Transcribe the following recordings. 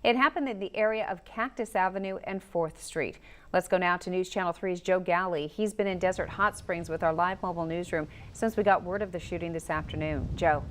It happened in the area of Cactus Avenue and 4th Street. Let's go now to News Channel 3's Joe Galley. He's been in Desert Hot Springs with our live mobile newsroom since we got word of the shooting this afternoon. Joe.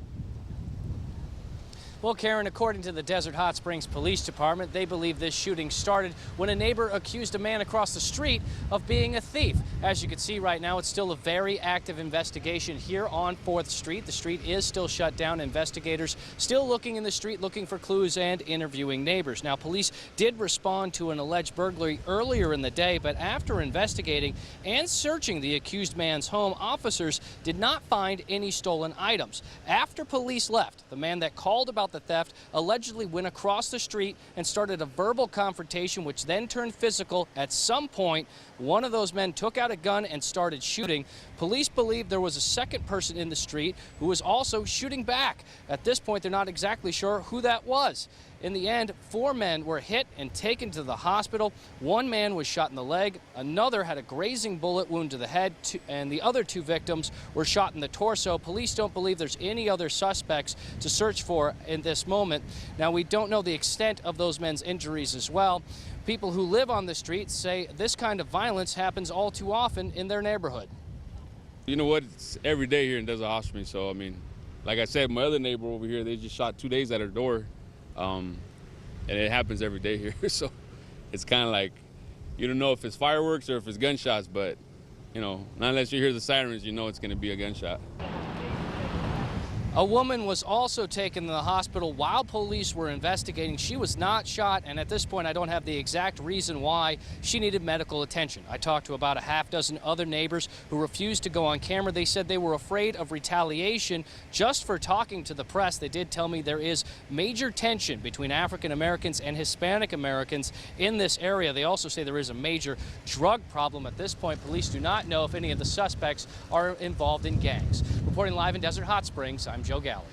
Well, Karen, according to the Desert Hot Springs Police Department, they believe this shooting started when a neighbor accused a man across the street of being a thief. As you can see right now, it's still a very active investigation here on 4th Street. The street is still shut down. Investigators still looking in the street, looking for clues and interviewing neighbors. Now, police did respond to an alleged burglary earlier in the day, but after investigating and searching the accused man's home, officers did not find any stolen items. After police left, the man that called about the theft allegedly went across the street and started a verbal confrontation, which then turned physical. At some point, one of those men took out a gun and started shooting. Police believe there was a second person in the street who was also shooting back. At this point, they're not exactly sure who that was. In the end, 4 men were hit and taken to the hospital. 1 man was shot in the leg, another had a grazing bullet wound to the head, and the other 2 victims were shot in the torso. Police don't believe there's any other suspects to search for in this moment. Now, we don't know the extent of those men's injuries as well. People who live on the street say this kind of violence happens all too often in their neighborhood. You know what? It's every day here in Desert Hot Springs. So, I mean, like I said, my other neighbor over here, they just shot 2 days at her door. And it happens every day here. So it's kind of like, you don't know if it's fireworks or if it's gunshots, but, you know, not unless you hear the sirens, you know it's going to be a gunshot. A woman was also taken to the hospital while police were investigating. She was not shot, and at this point, I don't have the exact reason why she needed medical attention. I talked to about a half dozen other neighbors who refused to go on camera. They said they were afraid of retaliation just for talking to the press. They did tell me there is major tension between African Americans and Hispanic Americans in this area. They also say there is a major drug problem. At this point, police do not know if any of the suspects are involved in gangs. Reporting live in Desert Hot Springs, I'm Joe Galley.